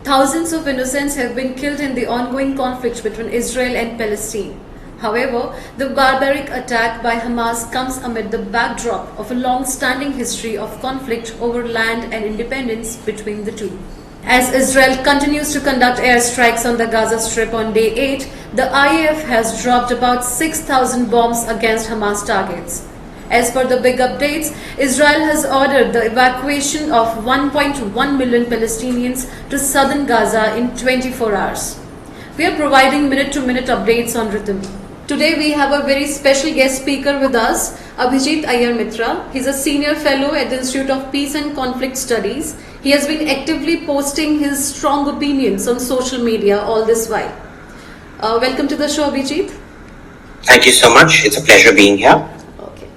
Thousands of innocents have been killed in the ongoing conflict between Israel and Palestine. However, the barbaric attack by Hamas comes amid the backdrop of a long-standing history of conflict over land and independence between the two. As Israel continues to conduct airstrikes on the Gaza Strip on day 8, the IAF has dropped about 6,000 bombs against Hamas targets. As per the big updates, Israel has ordered the evacuation of 1.1 million Palestinians to southern Gaza in 24 hours. We are providing minute-to-minute updates on Ritam. Today we have a very special guest speaker with us, Abhit Iyer Mitra. He is a senior fellow at the Institute of Peace and Conflict Studies. He has been actively posting his strong opinions on social media all this while. Welcome to the show, Abhijeet. Thank you so much. It's a pleasure being here. Okay.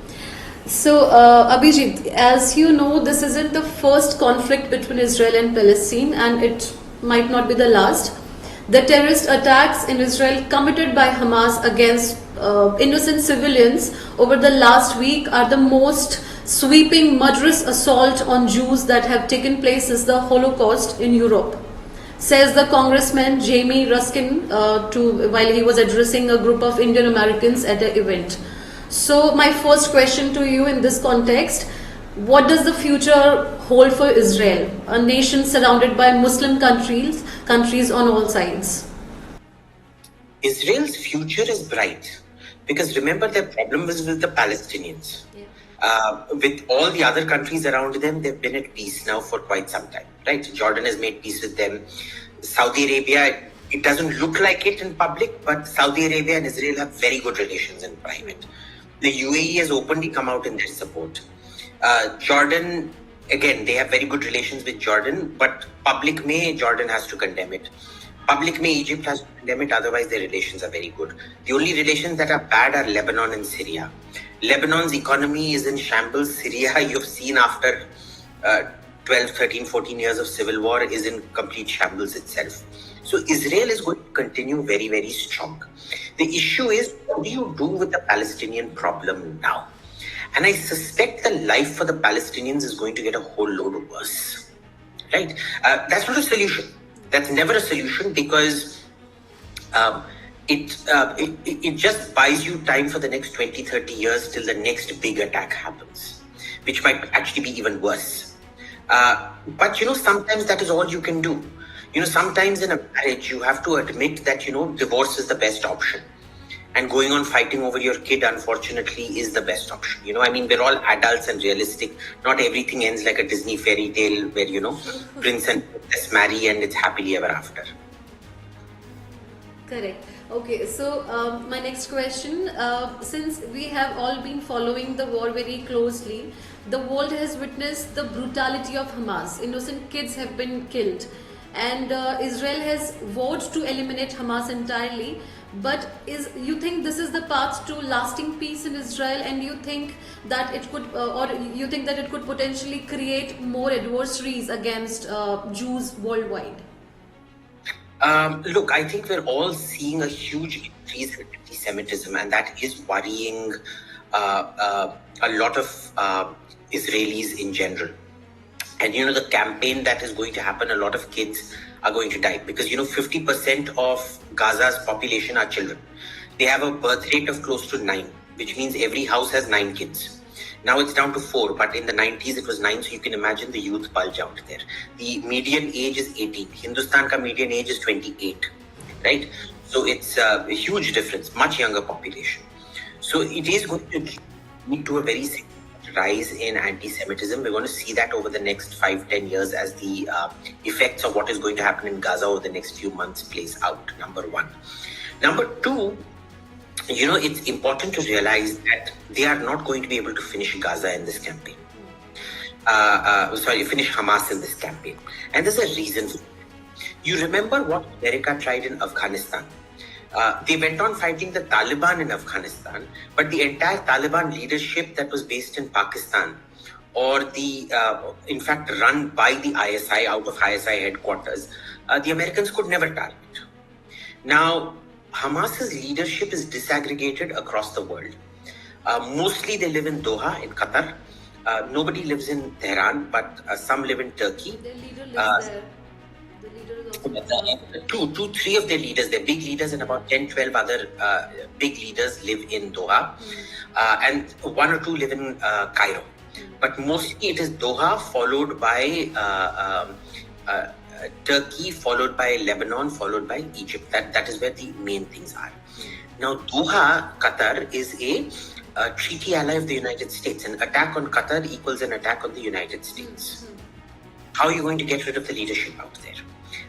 So, Abhijeet, as you know, this isn't the first conflict between Israel and Palestine, and it might not be the last. The terrorist attacks in Israel committed by Hamas against innocent civilians over the last week are the most sweeping, murderous assault on Jews that have taken place since the Holocaust in Europe, says the Congressman Jamie Ruskin while he was addressing a group of Indian Americans at an event. So my first question to you in this context: what does the future hold for Israel, a nation surrounded by Muslim countries on all sides? Israel's future is bright because remember, their problem was with the Palestinians. With all the other countries around them, they've been at peace now for quite some time, right? Jordan has made peace with them. Saudi Arabia, it doesn't look like it in public, but Saudi Arabia and Israel have very good relations in private. The UAE has openly come out in their support. Jordan, again, they have very good relations with Jordan, but public may, Jordan has to condemn it. Public may, Egypt has to condemn it, otherwise their relations are very good. The only relations that are bad are Lebanon and Syria. Lebanon's economy is in shambles. Syria, you've seen after 12, 13, 14 years of civil war, is in complete shambles itself. So Israel is going to continue very, very strong. The issue is, what do you do with the Palestinian problem now? And I suspect the life for the Palestinians is going to get a whole load worse, right? That's not a solution. That's never a solution because it just buys you time for the next 20, 30 years till the next big attack happens, which might actually be even worse. But, sometimes that is all you can do. Sometimes in a marriage, you have to admit that, divorce is the best option. And going on fighting over your kid, unfortunately, is the best option. We're all adults and realistic. Not everything ends like a Disney fairy tale where, prince and princess marry and it's happily ever after. Correct. Okay, so my next question, since we have all been following the war very closely, the world has witnessed the brutality of Hamas. Innocent kids have been killed, and Israel has vowed to eliminate Hamas entirely. But you think this is the path to lasting peace in Israel, and you think that it could, it could potentially create more adversaries against Jews worldwide? Look, I think we're all seeing a huge increase in anti-Semitism, and that is worrying a lot of Israelis in general. And, the campaign that is going to happen, a lot of kids are going to die because, 50% of Gaza's population are children. They have a birth rate of close to 9, which means every house has 9 kids. Now it's down to 4, but in the 90s it was 9, so you can imagine the youth bulge out there. The median age is 18. Hindustan ka median age is 28, right? So it's a huge difference, much younger population. So it is going to lead to a very significant rise in anti-Semitism. We're going to see that over the next 5-10 years as the effects of what is going to happen in Gaza over the next few months plays out, number one. Number two, it's important to realize that they are not going to be able to finish Gaza in this campaign. Finish Hamas in this campaign. And there's a reason for it. You remember what America tried in Afghanistan. They went on fighting the Taliban in Afghanistan, but the entire Taliban leadership that was based in Pakistan, or in fact, run by the ISI out of ISI headquarters, the Americans could never target. Now, Hamas's leadership is disaggregated across the world. Mostly they live in Doha, in Qatar. Nobody lives in Tehran, but some live in Turkey. Their leader lives there. The leader is also three of their leaders, they're big leaders, and about 10, 12 other big leaders live in Doha, and one or two live in Cairo. But mostly it is Doha, followed by Turkey, followed by Lebanon, followed by Egypt. That is where the main things are. Now, Doha, Qatar, is a treaty ally of the United States. An attack on Qatar equals an attack on the United States. How are you going to get rid of the leadership out there?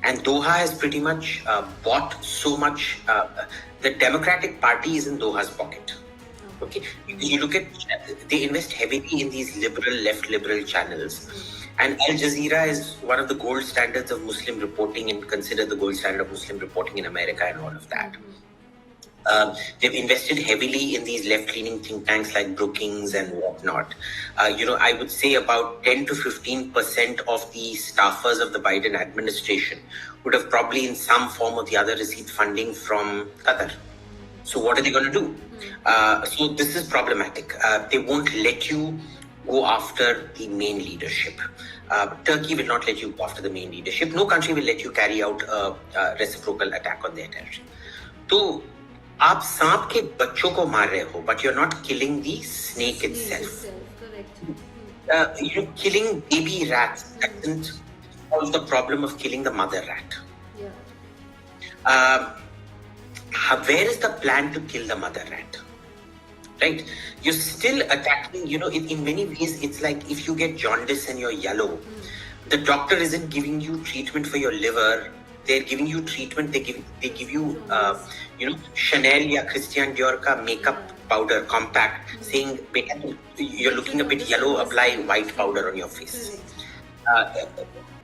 And Doha has pretty much bought so much. The Democratic Party is in Doha's pocket. Okay, you look at, they invest heavily in these left liberal channels. And Al Jazeera is one of the gold standards of Muslim reporting and considered the gold standard of Muslim reporting in America and all of that. They've invested heavily in these left-leaning think tanks like Brookings and whatnot. I would say about 10 to 15% of the staffers of the Biden administration would have probably in some form or the other received funding from Qatar. So what are they going to do? So this is problematic. They won't let you go after the main leadership. Turkey will not let you go after the main leadership. No country will let you carry out a reciprocal attack on their territory. So, आप सांप के बच्चों को मार रहे हो, but you're not killing the snake itself. Correct. You're killing baby rats. That doesn't solve the problem of killing the mother rat. Yeah. Where is the plan to kill the mother rat? Right? You're still attacking, in many ways, it's like if you get jaundice and you're yellow, the doctor isn't giving you treatment for your liver. They're giving you treatment. They give you, Chanel or Christian Dior ka makeup powder compact, saying, "Beta, you're looking a bit yellow. Apply white powder on your face."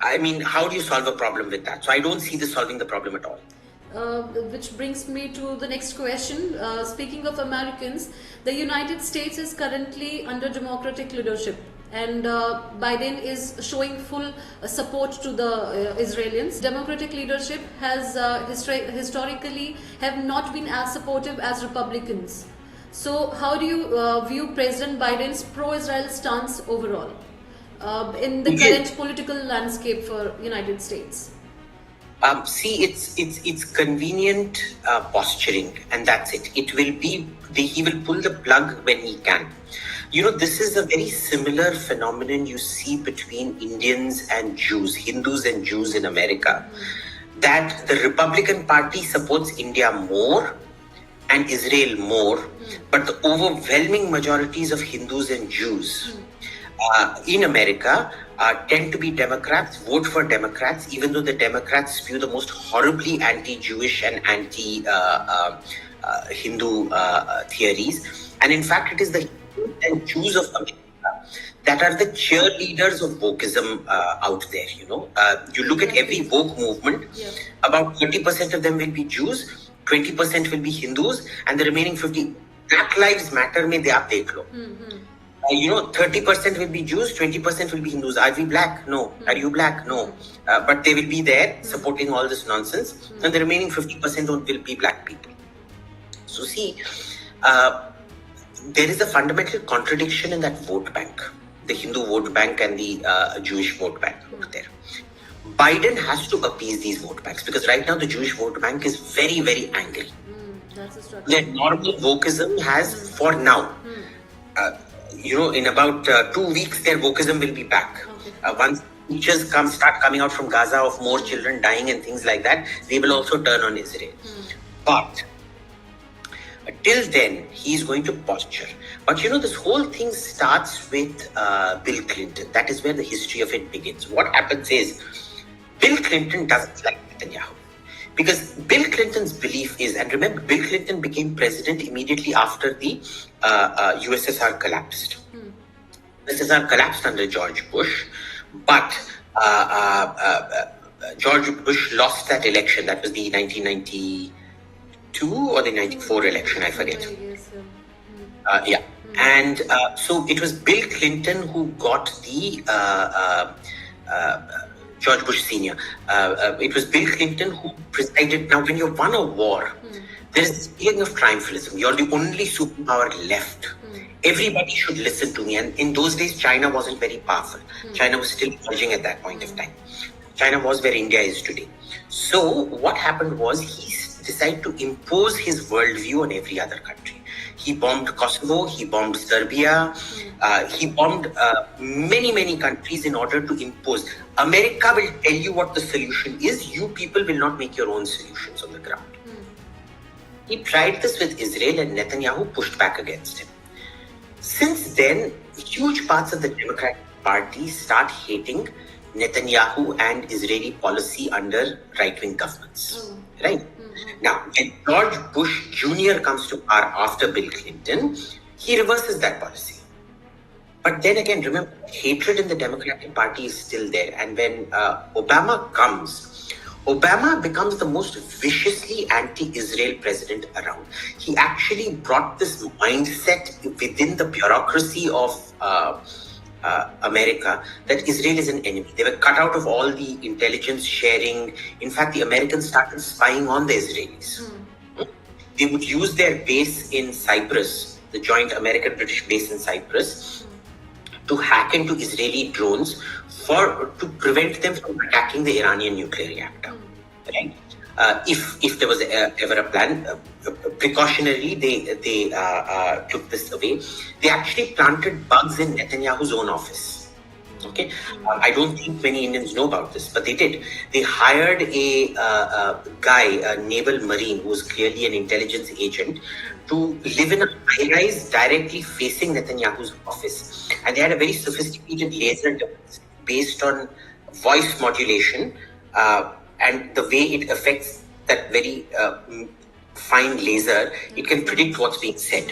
I mean, how do you solve a problem with that? So I don't see this solving the problem at all. Which brings me to the next question. Speaking of Americans, the United States is currently under democratic leadership, and Biden is showing full support to the Israelis. Democratic leadership has historically have not been as supportive as Republicans. So how do you view President Biden's pro-Israel stance overall in the current political landscape for United States? See, it's convenient posturing, and that's it. It will be he will pull the plug when he can. This is a very similar phenomenon you see between Indians and Jews, Hindus and Jews in America. That the Republican Party supports India more and Israel more, but the overwhelming majorities of Hindus and Jews in America tend to be Democrats, vote for Democrats, even though the Democrats spew the most horribly anti-Jewish and anti-Hindu theories. And in fact, it is the Hindus and Jews of America that are the cheerleaders of wokeism out there. You look at every woke movement, about 30% of them will be Jews, 20% will be Hindus, and the remaining 50%, Black Lives Matter mein aap dekh lo. 30% will be Jews, 20% will be Hindus. Are we black? No. Are you black? No. But they will be there supporting all this nonsense. And the remaining 50% will be black people. So see, there is a fundamental contradiction in that vote bank, the Hindu vote bank and the Jewish vote bank over there. Biden has to appease these vote banks because right now the Jewish vote bank is very, very angry. That's a struggle. Their normal wokeism has, for now, in about 2 weeks, their wokeism will be back. Once pictures start coming out from Gaza of more children dying and things like that, they will also turn on Israel. But till then, he's going to posture. But this whole thing starts with Bill Clinton. That is where the history of it begins. What happens is, Bill Clinton doesn't like Netanyahu. Because Bill Clinton's belief is, and remember, Bill Clinton became president immediately after the USSR collapsed. USSR collapsed under George Bush, but George Bush lost that election. That was the 1992 or the 94 election, I forget. And so it was Bill Clinton who got the George Bush Sr. It was Bill Clinton who presided. Now, when you won a war, there is this feeling of triumphalism. You're the only superpower left. Everybody should listen to me. And in those days, China wasn't very powerful. China was still emerging at that point of time. China was where India is today. So what happened was he decided to impose his worldview on every other country. He bombed Kosovo, he bombed Serbia, he bombed many countries in order to impose. America will tell you what the solution is. You people will not make your own solutions on the ground. He tried this with Israel and Netanyahu pushed back against him. Since then, huge parts of the Democratic Party start hating Netanyahu and Israeli policy under right-wing governments. Right? Now, when George Bush Jr. comes to power after Bill Clinton, he reverses that policy. But then again, remember, hatred in the Democratic Party is still there. And when Obama comes, Obama becomes the most viciously anti-Israel president around. He actually brought this mindset within the bureaucracy of America that Israel is an enemy. They were cut out of all the intelligence sharing. In fact, the Americans started spying on the Israelis. They would use their base in Cyprus, the joint American-British base in Cyprus, to hack into Israeli drones to prevent them from attacking the Iranian nuclear reactor. Right? If there was ever a plan, precautionarily they took this away. They actually planted bugs in Netanyahu's own office. Okay, I don't think many Indians know about this, but they did. They hired a guy, a naval marine, who was clearly an intelligence agent, to live in a high-rise directly facing Netanyahu's office, and they had a very sophisticated laser device based on voice modulation. And the way it affects that very fine laser, it can predict what's being said.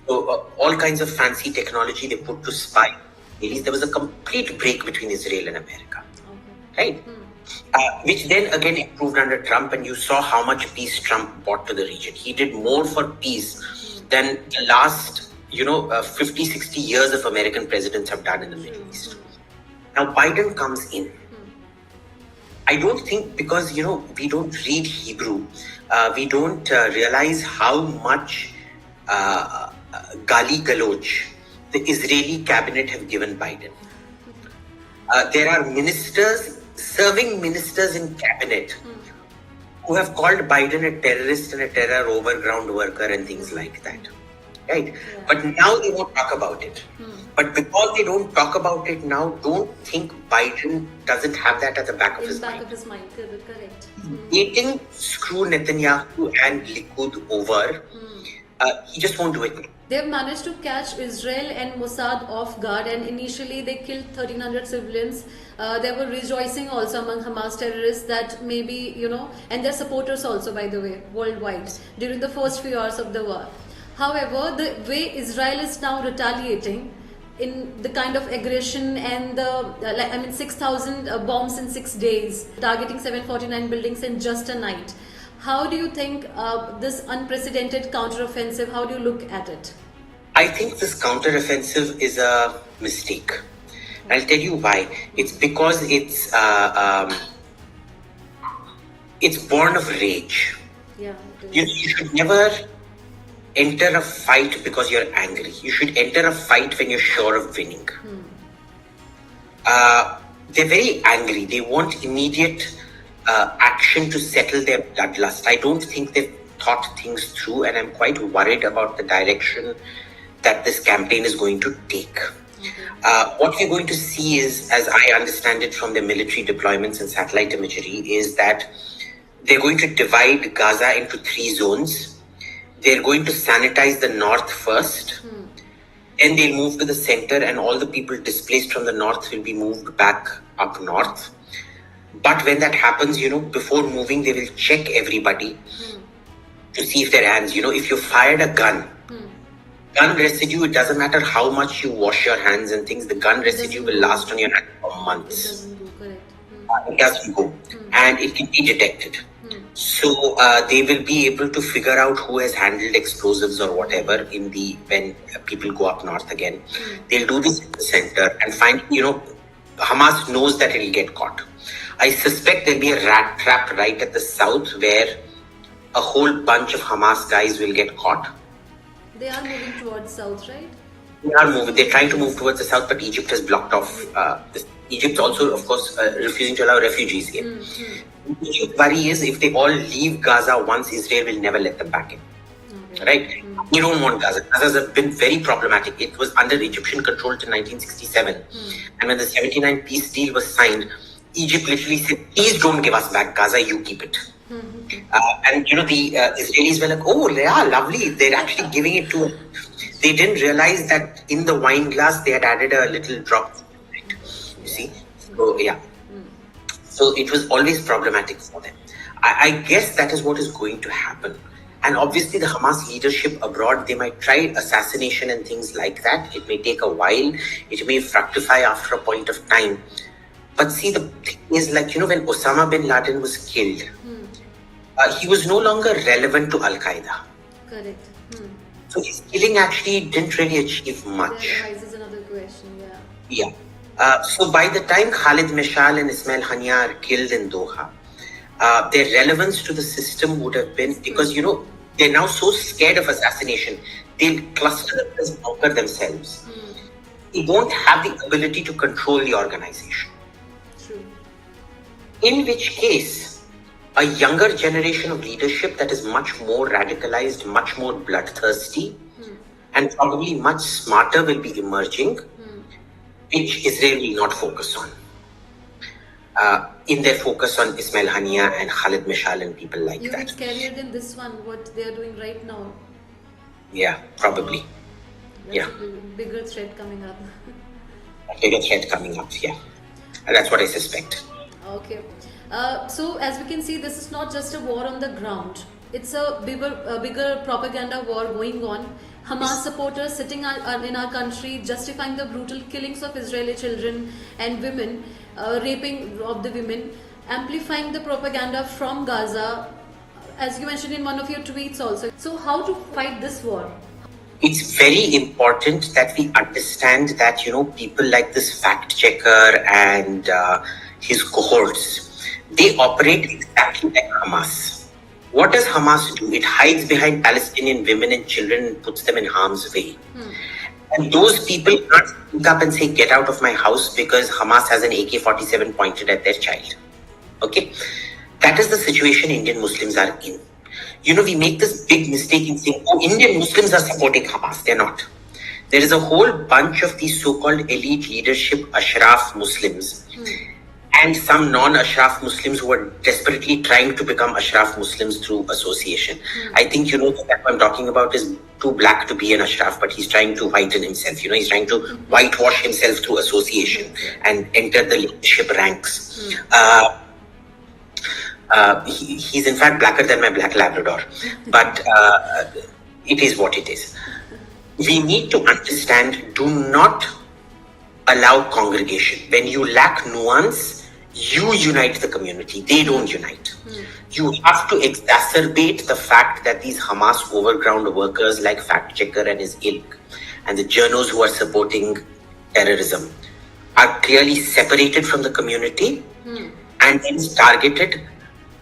So all kinds of fancy technology they put to spy. There was a complete break between Israel and America, right? Which then again improved under Trump, and you saw how much peace Trump brought to the region. He did more for peace than the last, 50, 60 years of American presidents have done in the Middle East. Now Biden comes in. I don't think, because, we don't read Hebrew, we don't realize how much gali galoch the Israeli cabinet have given Biden. There are serving ministers in cabinet who have called Biden a terrorist and a terror overground worker and things like that. Right? Yeah. But now they won't talk about it. But because they don't talk about it now, don't think Biden doesn't have that at the back of his mind. Correct. Waiting screw Netanyahu and Likud over, he just won't do it. They've managed to catch Israel and Mossad off guard, and initially they killed 1,300 civilians. There were rejoicing also among Hamas terrorists that maybe, and their supporters also, by the way, worldwide, during the first few hours of the war. However, the way Israel is now retaliating in the kind of aggression and 6,000 bombs in 6 days, targeting 749 buildings in just a night. How do you think this unprecedented counteroffensive, how do you look at it? I think this counteroffensive is a mistake. I'll tell you why. It's because it's born of rage. Yeah. You should never enter a fight because you're angry. You should enter a fight when you're sure of winning. They're very angry. They want immediate action to settle their bloodlust. I don't think they've thought things through, and I'm quite worried about the direction that this campaign is going to take. What we're going to see is, as I understand it from the military deployments and satellite imagery, is that they're going to divide Gaza into 3 zones. They're going to sanitize the north first, then they'll move to the center, and all the people displaced from the north will be moved back up north. But when that happens, before moving, they will check everybody to see if their hands, if you fired a gun residue, it doesn't matter how much you wash your hands and things, the gun residue will last on your hands for months. It doesn't go. And it can be detected. So they will be able to figure out who has handled explosives or whatever when people go up north again. They'll do this in the center and find, Hamas knows that it'll get caught. I suspect there'll be a rat trap right at the south where a whole bunch of Hamas guys will get caught. They are moving towards south, right? They are moving. They're trying to move towards the south, but Egypt has blocked off this. Egypt also, of course, refusing to allow refugees in. The worry is if they all leave Gaza once, Israel will never let them back in. Okay. Right? We don't want Gaza. Gaza has been very problematic. It was under Egyptian control till 1967. And when the 79 peace deal was signed, Egypt literally said, please don't give us back Gaza, you keep it. And the Israelis were like, oh yeah, lovely. They're actually giving it to us. They didn't realize that in the wine glass, they had added a little drop. Right? You see? So yeah. So it was always problematic for them. I guess that is what is going to happen. And obviously the Hamas leadership abroad, they might try assassination and things like that. It may take a while. It may fructify after a point of time. But see, the thing is like, when Osama bin Laden was killed, he was no longer relevant to Al-Qaeda. Correct. So his killing actually didn't really achieve much. That raises another question, yeah. Yeah. So by the time Khalid Mashal and Ismail Hania are killed in Doha, their relevance to the system would have been, because, they're now so scared of assassination, they'll cluster themselves, bunker themselves. They won't have the ability to control the organization. True. In which case, a younger generation of leadership that is much more radicalized, much more bloodthirsty, and probably much smarter will be emerging, which Israel will not focus on. In their focus on Ismail Hania and Khalid Mashal and people like that. You get scarier than this one, what they are doing right now. Yeah, probably. That's a bigger threat coming up. A bigger threat coming up, yeah. And that's what I suspect. Okay. So as we can see, this is not just a war on the ground. It's a bigger propaganda war going on. Hamas supporters sitting in our country justifying the brutal killings of Israeli children and women, raping of the women, amplifying the propaganda from Gaza, as you mentioned in one of your tweets also. So how to fight this war? It's very important that we understand that, people like this fact checker and his cohorts, they operate exactly like Hamas. What does Hamas do? It hides behind Palestinian women and children and puts them in harm's way. And those people can't speak up and say, get out of my house because Hamas has an AK-47 pointed at their child. Okay? That is the situation Indian Muslims are in. We make this big mistake in saying, oh, Indian Muslims are supporting Hamas. They're not. There is a whole bunch of these so-called elite leadership Ashraf Muslims and some non-Ashraf Muslims who are desperately trying to become Ashraf Muslims through association. I think, that I'm talking about is too black to be an Ashraf, but he's trying to whiten himself. He's trying to whitewash himself through association and enter the leadership ranks. He's in fact blacker than my black Labrador, but it is what it is. We need to understand, do not allow congregation. When you lack nuance, you unite the community. They don't unite. You have to exacerbate the fact that these Hamas overground workers like Fact Checker and his ilk and the journos who are supporting terrorism are clearly separated from the community and then targeted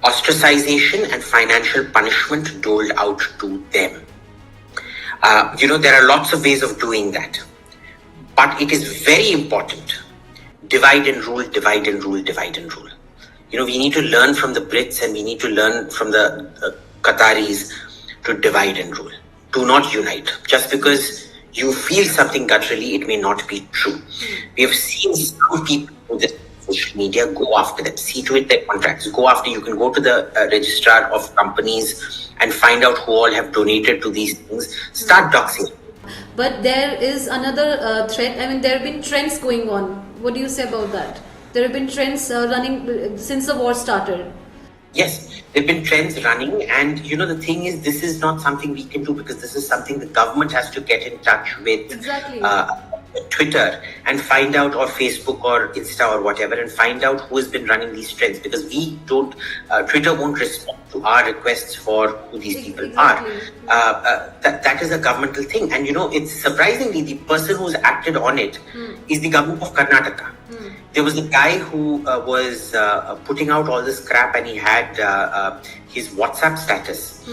ostracization and financial punishment doled out to them. There are lots of ways of doing that. But it is very important. Divide and rule, divide and rule, divide and rule. We need to learn from the Brits and we need to learn from the Qataris to divide and rule. Do not unite. Just because you feel something gutturally, it may not be true. We have seen some people on this social media go after them. See to it their contracts. You can go to the registrar of companies and find out who all have donated to these things. Start doxing. But there is another threat. There have been trends going on. What do you say about that? There have been trends running since the war started. Yes, there have been trends running. And, the thing is, this is not something we can do because this is something the government has to get in touch with. Exactly. Twitter and find out, or Facebook or Insta or whatever, and find out who has been running these trends, because we don't, Twitter won't respond to our requests for who these people are. That is a governmental thing. And it's surprisingly the person who's acted on it is the government of Karnataka. There was a guy who was putting out all this crap, and he had his WhatsApp status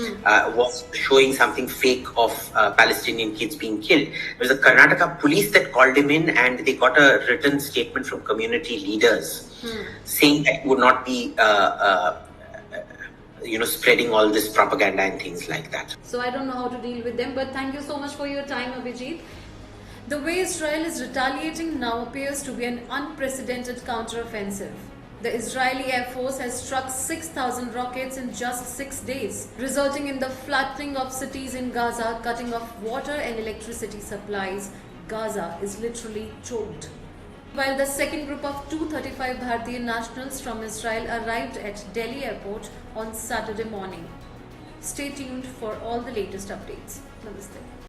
was showing something fake of Palestinian kids being killed. It was the Karnataka police that called him in, and they got a written statement from community leaders saying that he would not be spreading all this propaganda and things like that. So I don't know how to deal with them, but thank you so much for your time, Abhijeet. The way Israel is retaliating now appears to be an unprecedented counteroffensive. The Israeli Air Force has struck 6,000 rockets in just 6 days, resulting in the flattening of cities in Gaza, cutting off water and electricity supplies. Gaza is literally choked. While the second group of 235 Bharatiya nationals from Israel arrived at Delhi airport on Saturday morning. Stay tuned for all the latest updates. Namaste.